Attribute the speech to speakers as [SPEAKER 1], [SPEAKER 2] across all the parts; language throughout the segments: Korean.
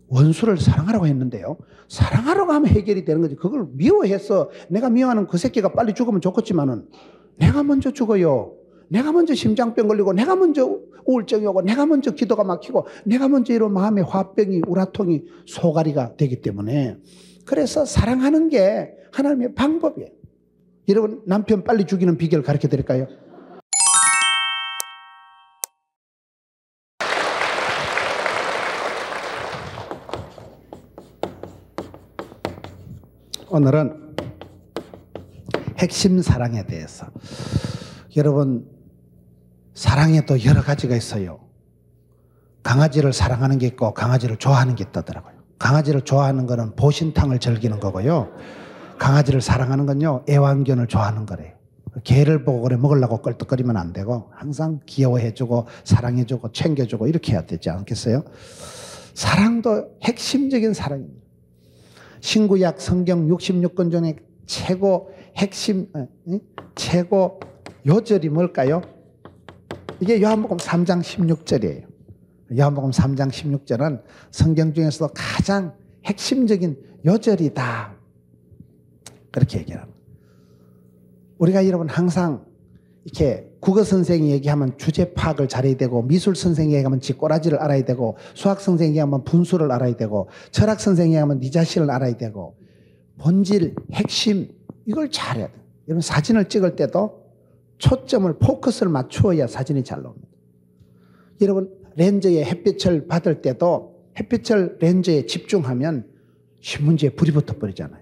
[SPEAKER 1] 원수를 사랑하라고 했는데요. 사랑하라고 하면 해결이 되는 거지. 그걸 미워해서 내가 미워하는 그 새끼가 빨리 죽으면 좋겠지만은 내가 먼저 죽어요. 내가 먼저 심장병 걸리고 내가 먼저 우울증이 오고 내가 먼저 기도가 막히고 내가 먼저 이런 마음의 화병이 우라통이 소갈이가 되기 때문에 그래서 사랑하는 게 하나님의 방법이에요. 여러분 남편 빨리 죽이는 비결 가르쳐 드릴까요? 오늘은 핵심 사랑에 대해서 여러분 사랑에도 여러 가지가 있어요. 강아지를 사랑하는 게 있고 강아지를 좋아하는 게 있다더라고요. 강아지를 좋아하는 거는 보신탕을 즐기는 거고요. 강아지를 사랑하는 건요 애완견을 좋아하는 거래요. 개를 보고 그래 먹으려고 껄떡거리면 안 되고 항상 귀여워해주고 사랑해주고 챙겨주고 이렇게 해야 되지 않겠어요? 사랑도 핵심적인 사랑입니다. 신구약 성경 66권 중에 최고 핵심 최고 요절이 뭘까요? 이게 요한복음 3장 16절이에요. 요한복음 3장 16절은 성경 중에서도 가장 핵심적인 요절이다. 그렇게 얘기합니다. 우리가 여러분 항상 이렇게 국어 선생이 얘기하면 주제 파악을 잘해야 되고 미술 선생이 얘기하면 지 꼬라지를 알아야 되고 수학 선생이 얘기하면 분수를 알아야 되고 철학 선생이 얘기하면 네 자신을 알아야 되고 본질, 핵심 이걸 잘해야 돼요. 여러분 사진을 찍을 때도 초점을 포커스를 맞추어야 사진이 잘 나옵니다. 여러분 렌즈에 햇빛을 받을 때도 햇빛을 렌즈에 집중하면 신문지에 불이 붙어버리잖아요.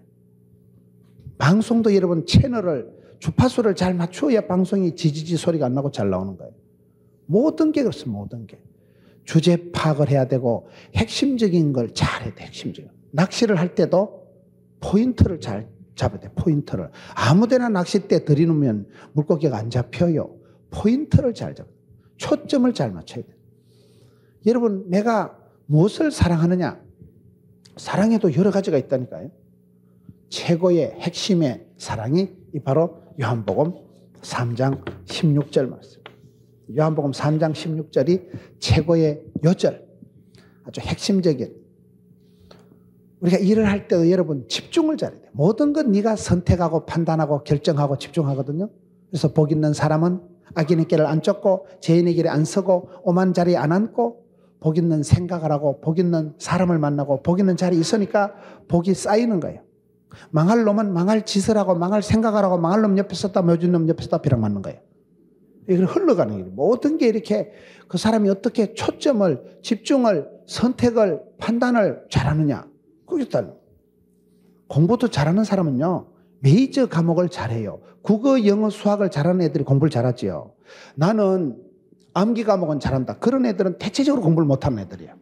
[SPEAKER 1] 방송도 여러분 채널을 주파수를 잘 맞추어야 방송이 지지지 소리가 안 나고 잘 나오는 거예요. 모든 게 그렇습니다. 모든 게. 주제 파악을 해야 되고 핵심적인 걸 잘해야 돼. 핵심적인. 낚시를 할 때도 포인트를 잘 잡아야 돼. 포인트를. 아무데나 낚싯대 들이놓으면 물고기가 안 잡혀요. 포인트를 잘 잡아야 돼. 초점을 잘 맞춰야 돼. 여러분 내가 무엇을 사랑하느냐? 사랑에도 여러 가지가 있다니까요. 최고의 핵심의 사랑이 바로 요한복음 3장 16절 말씀. 요한복음 3장 16절이 최고의 요절. 아주 핵심적인. 우리가 일을 할 때도 여러분 집중을 잘해야 돼요. 모든 건 네가 선택하고 판단하고 결정하고 집중하거든요. 그래서 복 있는 사람은 악인의 길을 안 쫓고 죄인의 길에 안 서고 오만 자리에 안 앉고 복 있는 생각을 하고 복 있는 사람을 만나고 복 있는 자리에 있으니까 복이 쌓이는 거예요. 망할 놈은 망할 짓을 하고 망할 생각을 하고 망할 놈 옆에 섰다 묘진 놈 옆에 섰다 벼락 맞는 거예요. 이걸 흘러가는 거예요. 모든 게 이렇게 그 사람이 어떻게 초점을 집중을 선택을 판단을 잘하느냐. 그게 따라 공부도 잘하는 사람은요 메이저 과목을 잘해요. 국어, 영어, 수학을 잘하는 애들이 공부를 잘하지요. 나는 암기 과목은 잘한다. 그런 애들은 대체적으로 공부를 못하는 애들이에요.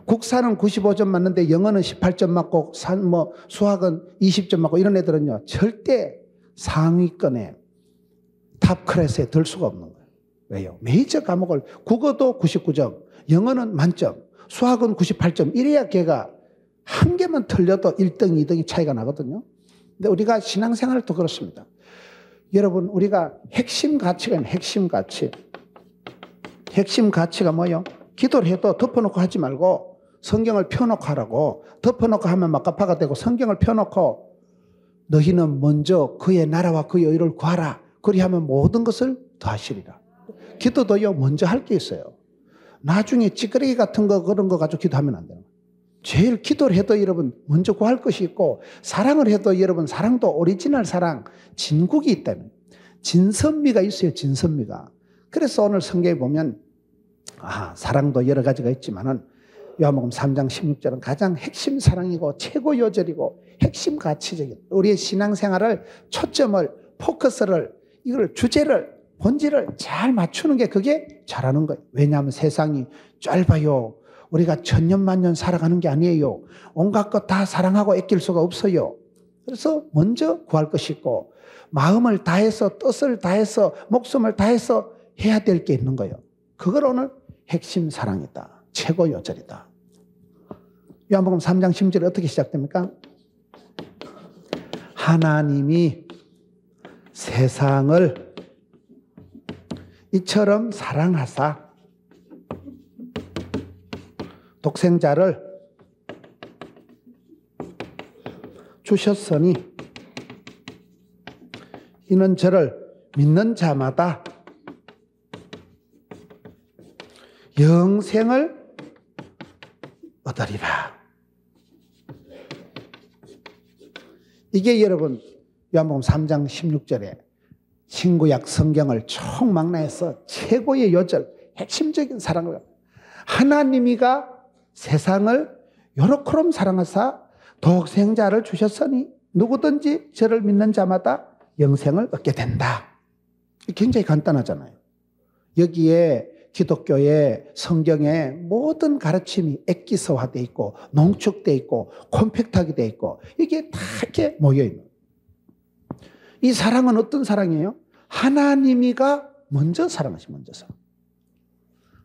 [SPEAKER 1] 국사는 95점 맞는데 영어는 18점 맞고 수학은 20점 맞고 이런 애들은요 절대 상위권에 탑 클래스에 들 수가 없는 거예요. 왜요? 메이저 과목을 국어도 99점, 영어는 만점, 수학은 98점 이래야 걔가 한 개만 틀려도 1등, 2등이 차이가 나거든요. 근데 우리가 신앙생활도 그렇습니다. 여러분 우리가 핵심 가치가 있는 핵심 가치. 핵심 가치가 뭐예요? 기도를 해도 덮어놓고 하지 말고 성경을 펴놓고 하라고. 덮어놓고 하면 막가파가 되고 성경을 펴놓고 너희는 먼저 그의 나라와 그의 의를 구하라. 그리하면 모든 것을 더하시리라. 기도도요 먼저 할 게 있어요. 나중에 찌끄레기 같은 거 그런 거 가지고 기도하면 안 돼요. 제일 기도를 해도 여러분 먼저 구할 것이 있고 사랑을 해도 여러분 사랑도 오리지널 사랑 진국이 있다면 진선미가 있어요. 진선미가. 그래서 오늘 성경에 보면 사랑도 여러 가지가 있지만은 요한복음 3장 16절은 가장 핵심 사랑이고 최고 요절이고 핵심 가치적인 우리의 신앙생활을 초점을 포커스를 이걸 주제를 본질을 잘 맞추는 게 그게 잘하는 거예요. 왜냐하면 세상이 짧아요. 우리가 천년만년 살아가는 게 아니에요. 온갖 것 다 사랑하고 아낄 수가 없어요. 그래서 먼저 구할 것이 있고 마음을 다해서 뜻을 다해서 목숨을 다해서 해야 될 게 있는 거예요. 그걸 오늘 핵심 사랑이다. 최고 요절이다. 요한복음 3장 10절이 어떻게 시작됩니까? 하나님이 세상을 이처럼 사랑하사 독생자를 주셨으니 이는 저를 믿는 자마다 영생을 얻으리라. 이게 여러분 요한복음 3장 16절에 신구약 성경을 총망라해서 최고의 요절, 핵심적인 사랑을 하나님이가 세상을 요렇게럼 사랑하사 독생자를 주셨으니 누구든지 저를 믿는 자마다 영생을 얻게 된다. 굉장히 간단하잖아요. 여기에 기독교의 성경의 모든 가르침이 액기서화되어 있고 농축되어 있고 콤팩트하게 되어 있고 이게 다 이렇게 모여있는 거예요. 이 사랑은 어떤 사랑이에요? 하나님이가 먼저 사랑하시 먼저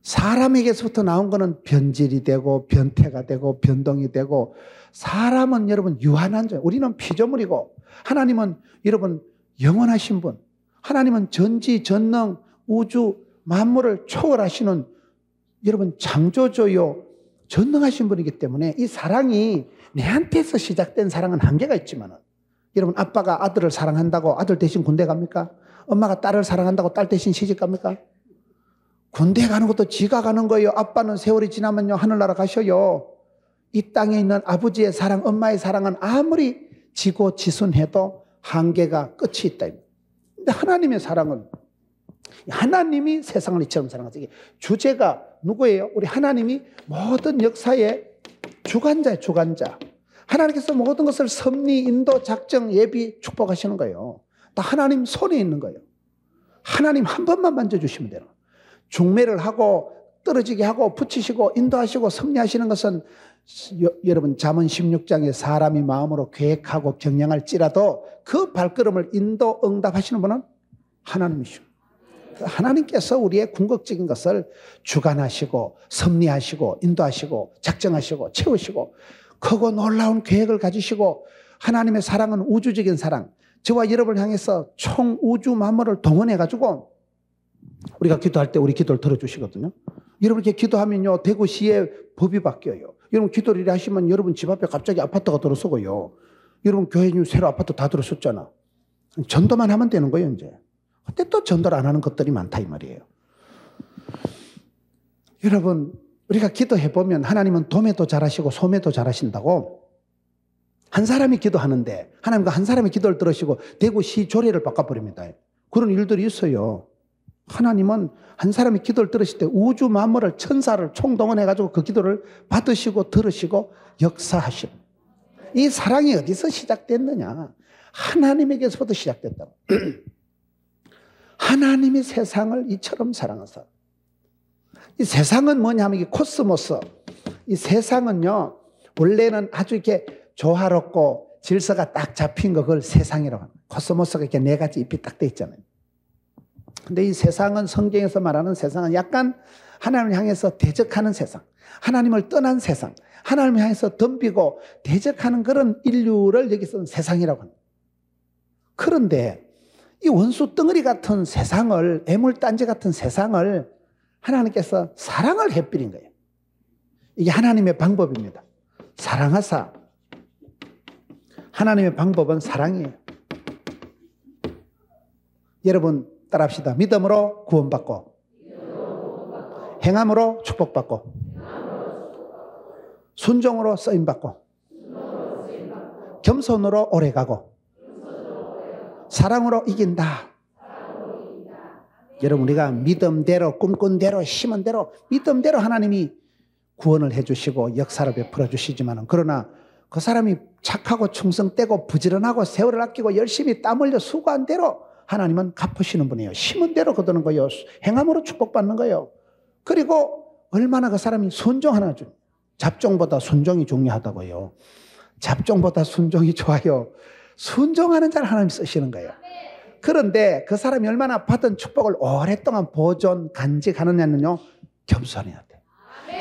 [SPEAKER 1] 사람에게서부터 나온 거는 변질이 되고 변태가 되고 변동이 되고 사람은 여러분 유한한 존재, 우리는 피조물이고 하나님은 여러분 영원하신 분, 하나님은 전지 전능 우주 만물을 초월하시는 여러분 창조주요 전능하신 분이기 때문에 이 사랑이 내한테서 시작된 사랑은 한계가 있지만 여러분 아빠가 아들을 사랑한다고 아들 대신 군대 갑니까? 엄마가 딸을 사랑한다고 딸 대신 시집 갑니까? 군대 가는 것도 지가 가는 거예요. 아빠는 세월이 지나면요 하늘나라 가셔요. 이 땅에 있는 아버지의 사랑, 엄마의 사랑은 아무리 지고 지순해도 한계가 끝이 있다. 근데 하나님의 사랑은 하나님이 세상을 이처럼 사랑하세요. 주제가 누구예요? 우리 하나님이 모든 역사의 주관자예요. 주관자. 하나님께서 모든 것을 섭리, 인도, 작정, 예비, 축복하시는 거예요. 다 하나님 손에 있는 거예요. 하나님 한 번만 만져주시면 돼요. 중매를 하고 떨어지게 하고 붙이시고 인도하시고 섭리하시는 것은 여러분 잠언 16장에 사람이 마음으로 계획하고 경영할지라도 그 발걸음을 인도 응답하시는 분은 하나님이시오. 하나님께서 우리의 궁극적인 것을 주관하시고 섭리하시고 인도하시고 작정하시고 채우시고 크고 놀라운 계획을 가지시고 하나님의 사랑은 우주적인 사랑, 저와 여러분을 향해서 총 우주 만물을 동원해가지고 우리가 기도할 때 우리 기도를 들어주시거든요. 여러분 이렇게 기도하면요 대구시의 법이 바뀌어요. 여러분 기도를 이렇게 하시면 여러분 집 앞에 갑자기 아파트가 들어서고요. 여러분 교회 새로 아파트 다 들어섰잖아. 전도만 하면 되는 거예요 이제. 근데 또 전도를 안 하는 것들이 많다 이 말이에요. 여러분 우리가 기도해보면 하나님은 도매도 잘하시고 소매도 잘하신다고. 한 사람이 기도하는데 하나님과 한 사람이 기도를 들으시고 대구시 조례를 바꿔버립니다. 그런 일들이 있어요. 하나님은 한 사람이 기도를 들으실 때 우주 만물을 천사를 총동원해가지고 그 기도를 받으시고 들으시고 역사하시고. 이 사랑이 어디서 시작됐느냐? 하나님에게서부터 시작됐다고. 하나님이 세상을 이처럼 사랑하사. 이 세상은 뭐냐 하면 이게 코스모스. 이 세상은요, 원래는 아주 이렇게 조화롭고 질서가 딱 잡힌 거 그걸 세상이라고 합니다. 코스모스가 이렇게 네 가지 잎이 딱 돼 있잖아요. 근데 이 세상은 성경에서 말하는 세상은 약간 하나님을 향해서 대적하는 세상, 하나님을 떠난 세상, 하나님을 향해서 덤비고 대적하는 그런 인류를 여기서는 세상이라고 합니다. 그런데 이 원수 덩어리 같은 세상을, 애물단지 같은 세상을 하나님께서 사랑을 해버린 거예요. 이게 하나님의 방법입니다. 사랑하사. 하나님의 방법은 사랑이에요. 여러분 따라합시다. 믿음으로 구원받고 행함으로 축복받고 순종으로 쓰임받고 겸손으로 오래가고 사랑으로 이긴다. 여러분 우리가 믿음대로 꿈꾼 대로 심은 대로 믿음대로 하나님이 구원을 해주시고 역사를 베풀어 주시지만 그러나 그 사람이 착하고 충성되고 부지런하고 세월을 아끼고 열심히 땀 흘려 수고한 대로 하나님은 갚으시는 분이에요. 심은 대로 거두는 거예요. 행함으로 축복받는 거예요. 그리고 얼마나 그 사람이 순종하나 좀. 잡종보다 순종이 중요하다고요. 잡종보다 순종이 좋아요. 순종하는 자를 하나님 쓰시는 거예요. 그런데 그 사람이 얼마나 받은 축복을 오랫동안 보존 간직하느냐는요, 겸손해야 돼.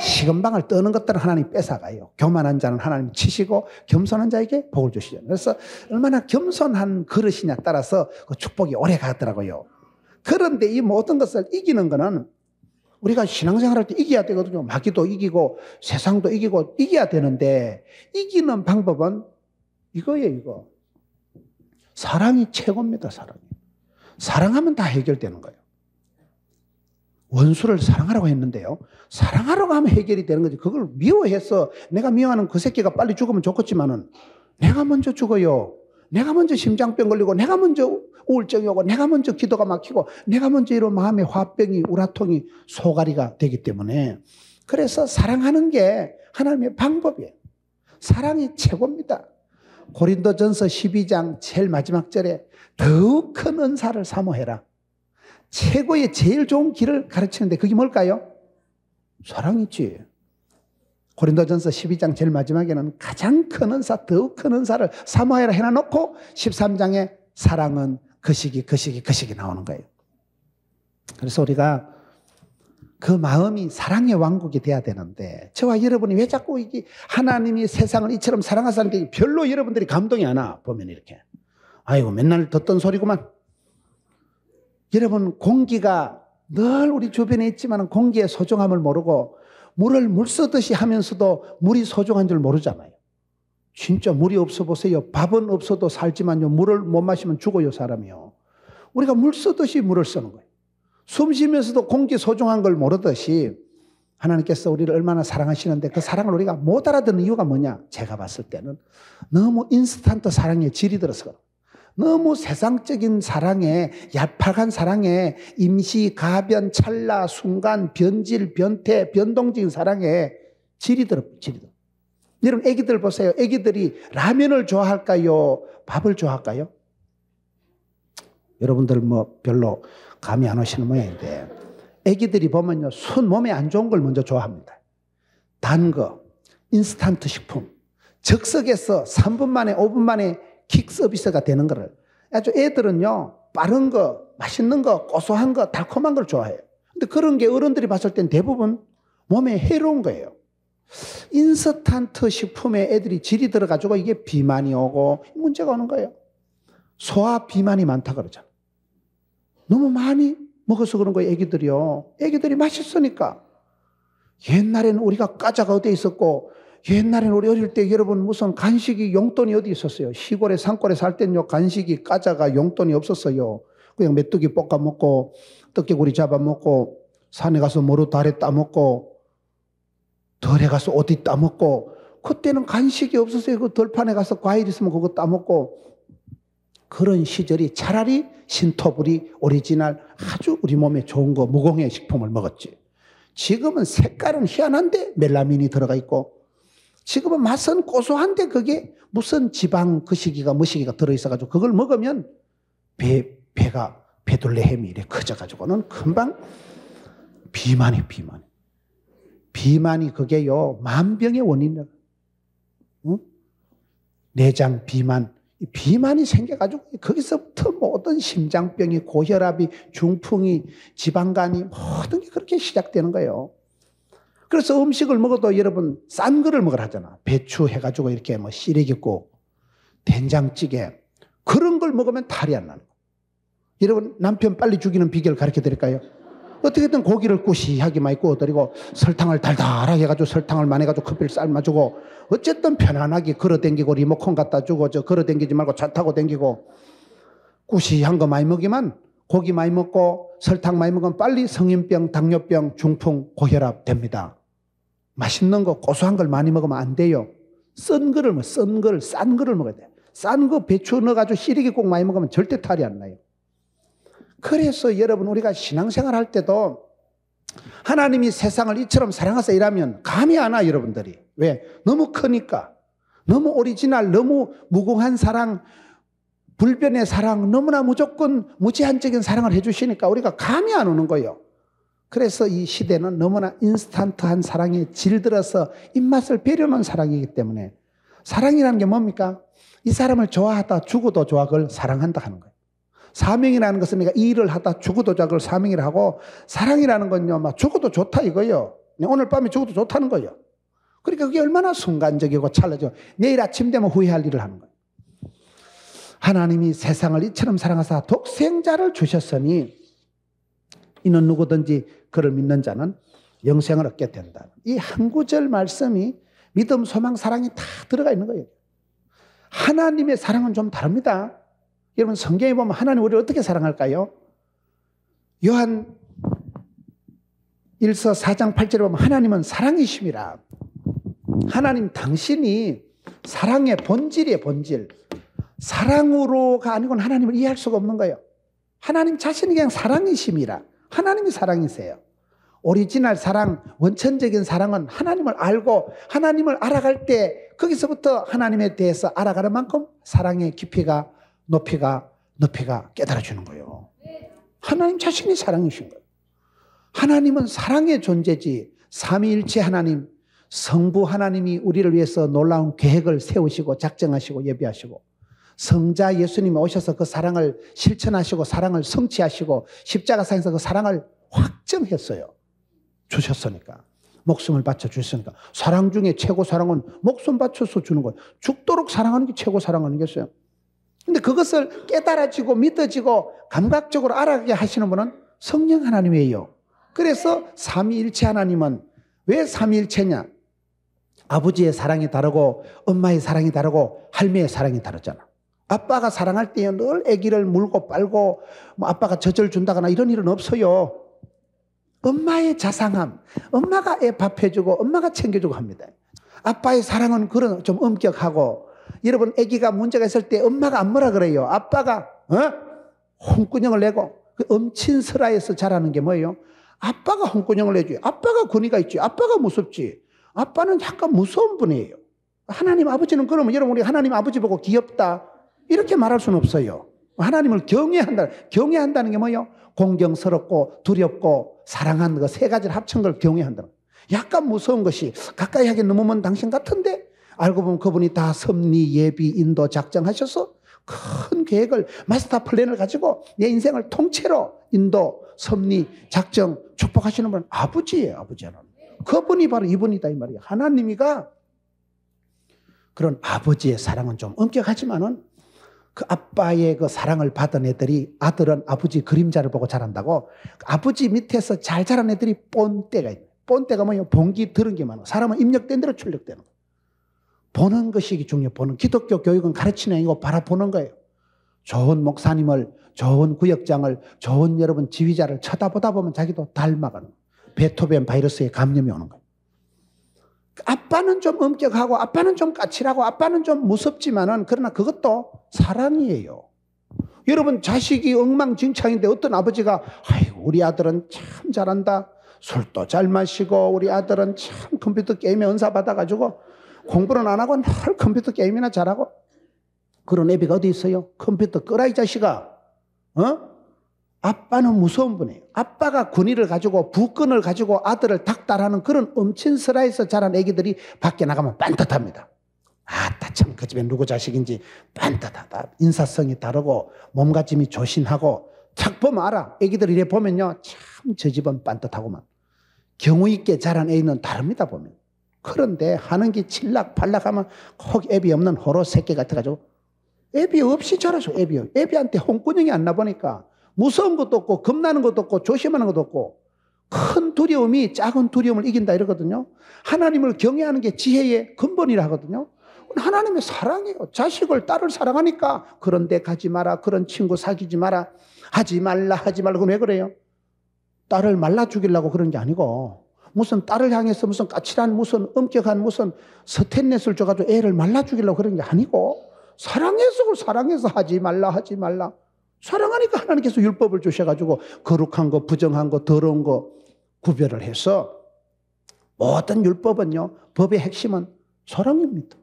[SPEAKER 1] 시금방을 떠는 것들은 하나님 뺏어가요. 교만한 자는 하나님 치시고 겸손한 자에게 복을 주시죠. 그래서 얼마나 겸손한 그릇이냐 따라서 그 축복이 오래 가더라고요. 그런데 이 모든 것을 이기는 거는 우리가 신앙생활할 때 이겨야 되거든요. 마귀도 이기고 세상도 이기고 이겨야 되는데 이기는 방법은 이거예요, 이거. 사랑이 최고입니다, 사랑이. 사랑하면 다 해결되는 거예요. 원수를 사랑하라고 했는데요. 사랑하라고 하면 해결이 되는 거지. 그걸 미워해서 내가 미워하는 그 새끼가 빨리 죽으면 좋겠지만은 내가 먼저 죽어요. 내가 먼저 심장병 걸리고 내가 먼저 우울증이 오고 내가 먼저 기도가 막히고 내가 먼저 이런 마음의 화병이 우라통이 소갈이가 되기 때문에 그래서 사랑하는 게 하나님의 방법이에요. 사랑이 최고입니다. 고린도전서 12장 제일 마지막 절에 더욱 큰 은사를 사모해라. 최고의 제일 좋은 길을 가르치는데 그게 뭘까요? 사랑이지. 고린도전서 12장 제일 마지막에는 가장 큰 은사, 더욱 큰 은사를 사모해라 해놔놓고 13장에 사랑은 그 시기 나오는 거예요. 그래서 우리가 그 마음이 사랑의 왕국이 돼야 되는데 저와 여러분이 왜 자꾸 이게 하나님이 세상을 이처럼 사랑하사는 게 별로 여러분들이 감동이 안 와. 보면 이렇게 아이고 맨날 듣던 소리구만. 여러분 공기가 늘 우리 주변에 있지만 공기의 소중함을 모르고 물을 물 쓰듯이 하면서도 물이 소중한 줄 모르잖아요. 진짜 물이 없어 보세요. 밥은 없어도 살지만요. 물을 못 마시면 죽어요, 사람이요. 우리가 물 쓰듯이 물을 쓰는 거예요. 숨 쉬면서도 공기 소중한 걸 모르듯이 하나님께서 우리를 얼마나 사랑하시는데 그 사랑을 우리가 못 알아듣는 이유가 뭐냐? 제가 봤을 때는 너무 인스턴트 사랑에 질이 들어서 그래요. 너무 세상적인 사랑에 얄팍한 사랑에 임시, 가변, 찰나, 순간, 변질, 변태, 변동적인 사랑에 질이 들어. 여러분 애기들 보세요. 애기들이 라면을 좋아할까요? 밥을 좋아할까요? 여러분들 뭐 별로 감이 안 오시는 모양인데 애기들이 보면요 몸에 안 좋은 걸 먼저 좋아합니다. 단 거, 인스턴트 식품, 즉석에서 3분 만에 5분 만에 킥 서비스가 되는 거를 아주 애들은요 빠른 거, 맛있는 거, 고소한 거, 달콤한 걸 좋아해요. 근데 그런 게 어른들이 봤을 땐 대부분 몸에 해로운 거예요. 인스턴트 식품에 애들이 질이 들어가지고 이게 비만이 오고 문제가 오는 거예요. 소화 비만이 많다 그러잖아. 너무 많이 먹어서 그런 거예요, 애기들이요. 애기들이 맛있으니까. 옛날에는 우리가 과자가 어디에 있었고, 옛날에는 우리 어릴 때 여러분 무슨 간식이 용돈이 어디 있었어요? 시골에 산골에 살 때는요, 간식이 과자가 용돈이 없었어요. 그냥 메뚜기 볶아 먹고, 떡개구리 잡아 먹고, 산에 가서 모루 다래 따 먹고, 덜에 가서 어디 따 먹고, 그때는 간식이 없었어요. 그 덜판에 가서 과일 있으면 그거 따 먹고, 그런 시절이 차라리 신토부리 오리지널 아주 우리 몸에 좋은 거 무공해 식품을 먹었지. 지금은 색깔은 희한한데 멜라민이 들어가 있고 지금은 맛은 고소한데 그게 무슨 지방 그 시기가 뭐시기가 들어있어가지고 그걸 먹으면 배가 배둘레햄이 이래 커져가지고는 금방 비만이 그게요 만병의 원인이야. 응? 내장 비만이 생겨가지고 거기서부터 모든 심장병이 고혈압이 중풍이 지방간이 모든 게 그렇게 시작되는 거예요. 그래서 음식을 먹어도 여러분 싼 거를 먹으라 하잖아. 배추 해가지고 이렇게 뭐 시래기국 된장찌개 그런 걸 먹으면 탈이 안 나는 거예요. 여러분 남편 빨리 죽이는 비결 가르쳐 드릴까요? 어떻게든 고기를 꾸시하게 많이 구워드리고 설탕을 달달하게 해가지고 설탕을 많이 해가지고 커피를 삶아주고 어쨌든 편안하게 걸어댕기고 리모컨 갖다 주고 저 걸어댕기지 말고 차 타고 댕기고 꾸시한 거 많이 먹이면 고기 많이 먹고 설탕 많이 먹으면 빨리 성인병, 당뇨병, 중풍, 고혈압 됩니다. 맛있는 거 고소한 걸 많이 먹으면 안 돼요. 싼 거를 먹어야 돼요. 싼 거 배추 넣어가지고 시래기 꼭 많이 먹으면 절대 탈이 안 나요. 그래서 여러분 우리가 신앙생활 할 때도 하나님이 세상을 이처럼 사랑하사 이라면 감이 안 와 여러분들이. 왜? 너무 크니까. 너무 오리지널, 너무 무궁한 사랑, 불변의 사랑, 너무나 무조건 무제한적인 사랑을 해주시니까 우리가 감이 안 오는 거예요. 그래서 이 시대는 너무나 인스턴트한 사랑에 질들어서 입맛을 배려놓은 사랑이기 때문에 사랑이라는 게 뭡니까? 이 사람을 좋아하다 죽어도 좋아 그걸 사랑한다 하는 거예요. 사명이라는 것은 내가 이 일을 하다 죽어도 좋아 그걸 사명이라 하고 사랑이라는 건요 막 죽어도 좋다 이거예요. 오늘 밤에 죽어도 좋다는 거예요. 그러니까 그게 얼마나 순간적이고 찰나죠. 내일 아침 되면 후회할 일을 하는 거예요. 하나님이 세상을 이처럼 사랑하사 독생자를 주셨으니 이는 누구든지 그를 믿는 자는 영생을 얻게 된다. 이 한 구절 말씀이 믿음, 소망, 사랑이 다 들어가 있는 거예요. 하나님의 사랑은 좀 다릅니다. 여러분 성경에 보면 하나님 우리를 어떻게 사랑할까요? 요한 1서 4장 8절에 보면 하나님은 사랑이심이라. 하나님 당신이 사랑의 본질이에요. 본질. 사랑으로가 아니고는 하나님을 이해할 수가 없는 거예요. 하나님 자신이 그냥 사랑이심이라. 하나님이 사랑이세요. 오리지널 사랑, 원천적인 사랑은 하나님을 알고 하나님을 알아갈 때 거기서부터 하나님에 대해서 알아가는 만큼 사랑의 깊이가 높이가 깨달아지는 거예요. 하나님 자신이 사랑이신 거예요. 하나님은 사랑의 존재지. 삼위일체 하나님, 성부 하나님이 우리를 위해서 놀라운 계획을 세우시고 작정하시고 예비하시고 성자 예수님이 오셔서 그 사랑을 실천하시고 사랑을 성취하시고 십자가상에서 그 사랑을 확정했어요. 주셨으니까. 목숨을 바쳐 주셨으니까. 사랑 중에 최고 사랑은 목숨 바쳐서 주는 거예요. 죽도록 사랑하는 게 최고 사랑 아니겠어요? 근데 그것을 깨달아지고 믿어지고 감각적으로 알아가게 하시는 분은 성령 하나님이에요. 그래서 삼위일체 하나님은 왜 삼위일체냐? 아버지의 사랑이 다르고 엄마의 사랑이 다르고 할매의 사랑이 다르잖아. 아빠가 사랑할 때 늘 아기를 물고 빨고 뭐 아빠가 젖을 준다거나 이런 일은 없어요. 엄마의 자상함, 엄마가 애 밥 해주고 엄마가 챙겨주고 합니다. 아빠의 사랑은 그런 좀 엄격하고 여러분 아기가 문제가 있을 때 엄마가 안 뭐라 그래요. 아빠가 홍군형을 내고 그 엄친설화에서 자라는 게 뭐예요? 아빠가 홍군형을 내줘요. 아빠가 권위가 있지. 아빠가 무섭지. 아빠는 약간 무서운 분이에요. 하나님 아버지는 그러면 여러분 우리 하나님 아버지 보고 귀엽다 이렇게 말할 수는 없어요. 하나님을 경외한다는 게 뭐예요? 공경스럽고 두렵고 사랑하는 거 세 가지를 합친 걸 경외한다는 거예요. 약간 무서운 것이 가까이 하게 넘으면 당신 같은데 알고 보면 그분이 다 섭리, 예비, 인도 작정하셔서 큰 계획을 마스터 플랜을 가지고 내 인생을 통째로 인도, 섭리, 작정, 축복하시는 분은 아버지예요. 아버지 하나님. 그분이 바로 이분이다 이 말이에요. 하나님이가 그런 아버지의 사랑은 좀 엄격하지만은 그 아빠의 그 사랑을 받은 애들이 아들은 아버지 그림자를 보고 자란다고 아버지 밑에서 잘 자란 애들이 본때가 있어요. 본때가 뭐예요? 본기 들은 게 많아. 사람은 입력된 대로 출력되는 거예요. 보는 것이 중요해요. 보는 기독교 교육은 가르치는 게 아니고 바라보는 거예요. 좋은 목사님을, 좋은 구역장을, 좋은 여러분 지휘자를 쳐다보다 보면 자기도 닮아가는 거예요. 베토벤 바이러스에 감염이 오는 거예요. 아빠는 좀 엄격하고 아빠는 좀 까칠하고 아빠는 좀 무섭지만은 그러나 그것도 사랑이에요. 여러분 자식이 엉망진창인데 어떤 아버지가 아이고 우리 아들은 참 잘한다. 술도 잘 마시고 우리 아들은 참 컴퓨터 게임에 은사 받아가지고 공부는 안 하고 늘 컴퓨터 게임이나 잘하고 그런 애비가 어디 있어요? 컴퓨터 끄라 이 자식아. 아빠는 무서운 분이에요. 아빠가 권위를 가지고 부권을 가지고 아들을 닥달하는 그런 엄친설화에서 자란 애기들이 밖에 나가면 빤듯합니다. 아따 참 그 집에 누구 자식인지 빤듯하다. 인사성이 다르고 몸가짐이 조신하고 탁 보면 알아. 애기들 이래 보면요. 참 저 집은 빤듯하고만. 경우 있게 자란 애는 다릅니다 보면. 그런데 하는 게 칠락팔락하면 혹 애비 없는 호로 새끼 같아가지고 애비 없이 자라죠. 애비한테 홍군형이 안 나보니까 무서운 것도 없고 겁나는 것도 없고 조심하는 것도 없고 큰 두려움이 작은 두려움을 이긴다 이러거든요. 하나님을 경외하는 게 지혜의 근본이라 하거든요. 하나님의 사랑이에요. 자식을 딸을 사랑하니까 그런 데 가지 마라. 그런 친구 사귀지 마라. 하지 말라. 그건 왜 그래요? 딸을 말라 죽이려고 그런 게 아니고 무슨 딸을 향해서 무슨 까칠한 무슨 엄격한 무슨 스테인렛을 줘가지고 애를 말라 죽이려고 그런 게 아니고 사랑해서 하지 말라. 사랑하니까 하나님께서 율법을 주셔가지고 거룩한 거, 부정한 거, 더러운 거 구별을 해서 모든 율법은요, 법의 핵심은 사랑입니다.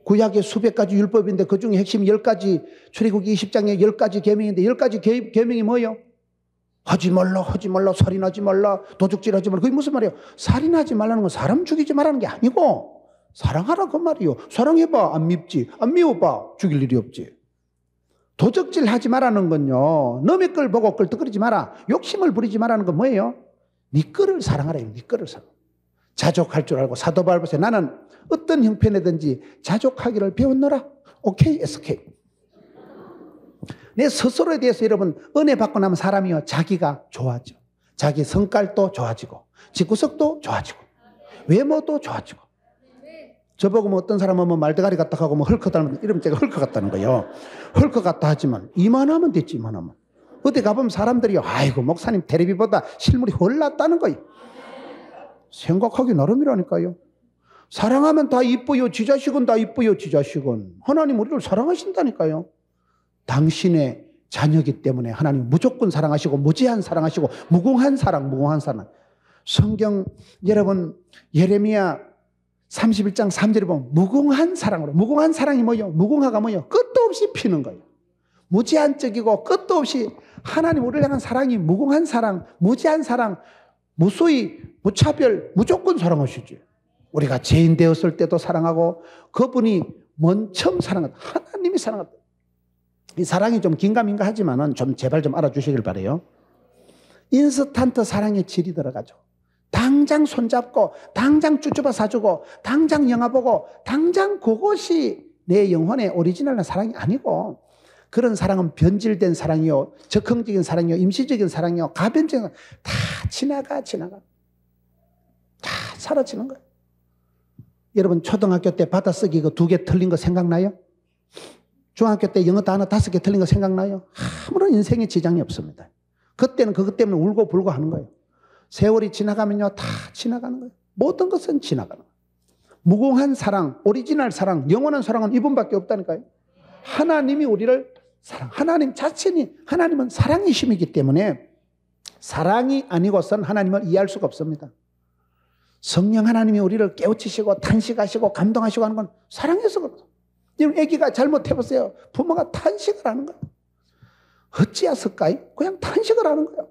[SPEAKER 1] 구약의 수백 가지 율법인데 그 중에 핵심 10가지, 출애굽기 20장에 10가지 계명인데 10가지 계명이 뭐예요? 하지 말라, 살인하지 말라, 도둑질하지 말라. 그게 무슨 말이에요? 살인하지 말라는 건 사람 죽이지 말라는 게 아니고 사랑하라 그 말이에요. 사랑해봐, 안 밉지. 안 미워봐, 죽일 일이 없지. 도적질 하지 말라는 건요, 남의 걸 보고 끌떡거리지 마라, 욕심을 부리지 말라는 건 뭐예요? 네 거를 사랑하라. 네 거를 사랑. 자족할 줄 알고 사도 바울 보세요. 나는 어떤 형편이든지 자족하기를 배웠노라. 오케이, SK. 내 스스로에 대해서 여러분 은혜 받고 나면 사람이요 자기가 좋아져. 자기 성깔도 좋아지고 집구석도 좋아지고 외모도 좋아지고 저보고 뭐 어떤 사람은 뭐 말대가리 같다 하고 뭐 헐크 닮은 이러면 제가 헐크 같다는 거예요. 헐크 같다 하지만 이만하면 됐지, 이만하면. 어디 가보면 사람들이 아이고 목사님 테레비보다 실물이 훨 낫다는 거예요. 생각하기 나름이라니까요. 사랑하면 다 이뻐요. 지 자식은 다 이뻐요. 지 자식은. 하나님 우리를 사랑하신다니까요. 당신의 자녀이기 때문에 하나님 무조건 사랑하시고 무제한 사랑하시고 무궁한 사랑, 무궁한 사랑. 성경 여러분 예레미야 31장 3절에 보면 무궁한 사랑으로. 무궁한 사랑이 뭐예요? 무궁화가 뭐예요? 끝도 없이 피는 거예요. 무제한적이고 끝도 없이 하나님 우리를 향한 사랑이 무궁한 사랑, 무제한 사랑, 무수히 무차별 무조건 사랑하시지. 우리가 죄인 되었을 때도 사랑하고 그분이 먼저 사랑하다. 하나님이 사랑하다. 이 사랑이 좀 긴가민가 하지만은 좀 제발 좀 알아주시길 바래요. 인스턴트 사랑의 질이 들어가죠. 당장 손잡고 당장 쭈쭈바 사주고 당장 영화 보고 당장 그것이 내 영혼의 오리지널한 사랑이 아니고 그런 사랑은 변질된 사랑이요, 적응적인 사랑이요, 임시적인 사랑이요, 가변적인 다 지나가 다 사라지는 거예요. 여러분 초등학교 때 받아쓰기 그 2개 틀린 거 생각나요? 중학교 때 영어 단어 5개 틀린 거 생각나요? 아무런 인생에 지장이 없습니다. 그때는 그것 때문에 울고 불고 하는 거예요. 세월이 지나가면요 다 지나가는 거예요. 모든 것은 지나가는 거예요. 무궁한 사랑, 오리지널 사랑, 영원한 사랑은 이분밖에 없다니까요. 하나님이 우리를 사랑, 하나님 자신이, 하나님은 사랑이심이기 때문에 사랑이 아니고선 하나님을 이해할 수가 없습니다. 성령 하나님이 우리를 깨우치시고 탄식하시고 감동하시고 하는 건 사랑해서 그렇죠. 여러분 애기가 잘못해보세요. 부모가 탄식을 하는 거예요. 어찌하실까요? 그냥 탄식을 하는 거예요.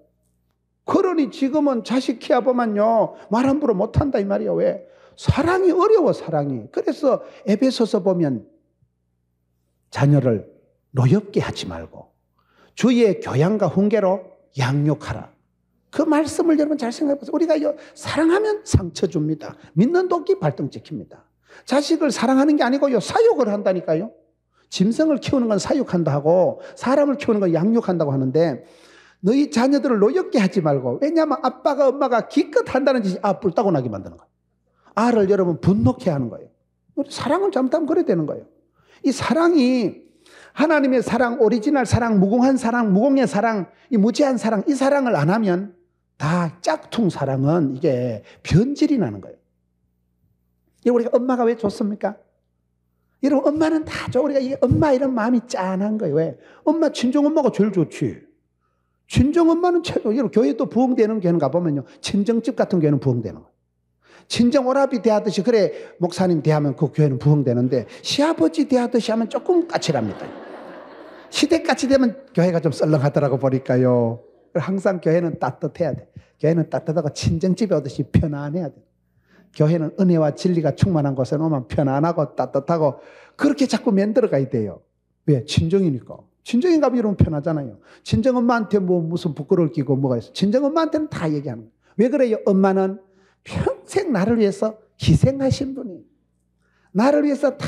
[SPEAKER 1] 그러니 지금은 자식 키워보면요 말 함부로 못한다 이 말이에요. 왜? 사랑이 어려워, 사랑이. 그래서 에베소서 보면 자녀를 노엽게 하지 말고 주의 교양과 훈계로 양육하라. 그 말씀을 여러분 잘 생각해 보세요. 우리가 사랑하면 상처 줍니다. 믿는 도끼 발등 찍힙니다. 자식을 사랑하는 게 아니고요 사육을 한다니까요. 짐승을 키우는 건 사육한다 하고 사람을 키우는 건 양육한다고 하는데 너희 자녀들을 노엽게 하지 말고, 왜냐하면 아빠가 엄마가 기껏 한다는 짓이 뿔따고 나게 만드는 거예요. 아를 여러분 분노케 하는 거예요. 사랑을 잘못하면 그래 되는 거예요. 이 사랑이 하나님의 사랑, 오리지널 사랑, 무궁한 사랑, 무공의 사랑, 이 무제한 사랑, 이 사랑을 안 하면 다 짝퉁 사랑은 이게 변질이 나는 거예요. 우리가 엄마가 왜 좋습니까? 여러분 엄마는 다 좋아. 우리가 이게 엄마 이런 마음이 짠한 거예요. 왜? 엄마 친정 엄마가 제일 좋지. 친정 엄마는 최고. 여러분 교회 또 부흥되는 교회는 가보면요 친정집 같은 교회는 부흥되는 거예요. 친정 오라비 대하듯이 그래 목사님 대하면 그 교회는 부흥되는데 시아버지 대하듯이 하면 조금 까칠합니다. 시댁같이 되면 교회가 좀 썰렁하더라고 보니까요. 항상 교회는 따뜻해야 돼. 교회는 따뜻하고 친정집에 오듯이 편안해야 돼. 교회는 은혜와 진리가 충만한 곳에 오면 편안하고 따뜻하고 그렇게 자꾸 만들어가야 돼요. 왜? 친정이니까. 친정인 가면 여러분 편하잖아요. 친정 엄마한테 뭐 무슨 부끄러울 끼고 뭐가 있어. 친정 엄마한테는 다 얘기하는 거예요. 왜 그래요? 엄마는 평생 나를 위해서 희생하신 분이, 나를 위해서 다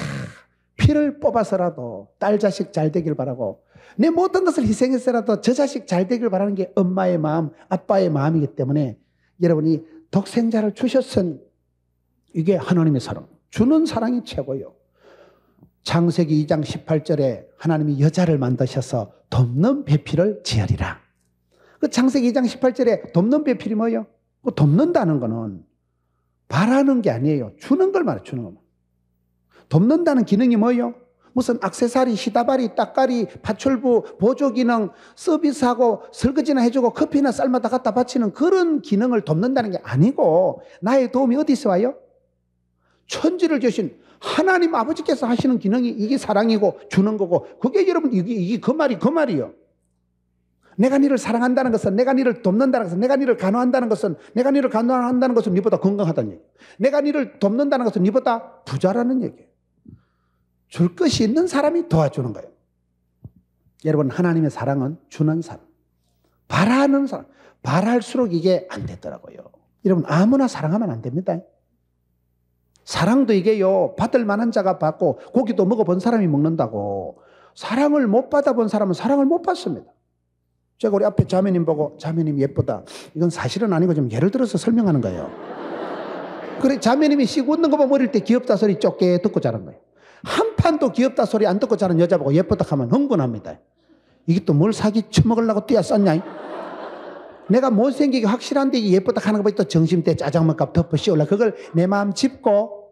[SPEAKER 1] 피를 뽑아서라도 딸 자식 잘 되길 바라고 내 모든 것을 희생해서라도 저 자식 잘 되길 바라는 게 엄마의 마음, 아빠의 마음이기 때문에 여러분이 독생자를 주셨으니 이게 하나님의 사랑, 주는 사랑이 최고요. 창세기 2장 18절에 하나님이 여자를 만드셔서 돕는 배필을 지으리라. 그 창세기 2장 18절에 돕는 배필이 뭐예요? 그 돕는다는 거는 바라는 게 아니에요. 주는 걸 말해요. 주는 걸. 돕는다는 기능이 뭐예요? 무슨 액세서리, 시다바리, 딱가리, 파출부, 보조기능, 서비스하고 설거지나 해주고 커피나 쌀마다 갖다 바치는 그런 기능을 돕는다는 게 아니고 나의 도움이 어디서 와요? 천지를 주신 하나님 아버지께서 하시는 기능이 이게 사랑이고 주는 거고 그게 여러분 이게 그 말이요. 내가 너를 사랑한다는 것은, 내가 너를 돕는다는 것은, 내가 너를 간호한다는 것은, 내가 너를 간호한다는 것은 너보다 건강하다는 얘기예요. 내가 너를 돕는다는 것은 너보다 부자라는 얘기예요. 줄 것이 있는 사람이 도와주는 거예요. 여러분 하나님의 사랑은 주는 사랑, 바라는 사랑. 바랄수록 이게 안 되더라고요. 여러분 아무나 사랑하면 안 됩니다. 사랑도 이게요 받을 만한 자가 받고 고기도 먹어본 사람이 먹는다고. 사랑을 못 받아본 사람은 사랑을 못 받습니다. 제가 우리 앞에 자매님 보고 자매님 예쁘다, 이건 사실은 아니고 좀 예를 들어서 설명하는 거예요. 그래 자매님이 씩 웃는 거 보면 어릴 때 귀엽다 소리 쫓게 듣고 자란 거예요. 한 판도 귀엽다 소리 안 듣고 자란 여자 보고 예쁘다 하면 흥분합니다. 이게 또 뭘 사기 처먹으려고 뛰어쌌냐? 내가 못생기게 확실한데 예쁘다 하는 거 보니 또 점심때 짜장면값 덮어 씌울라. 그걸 내 마음 짚고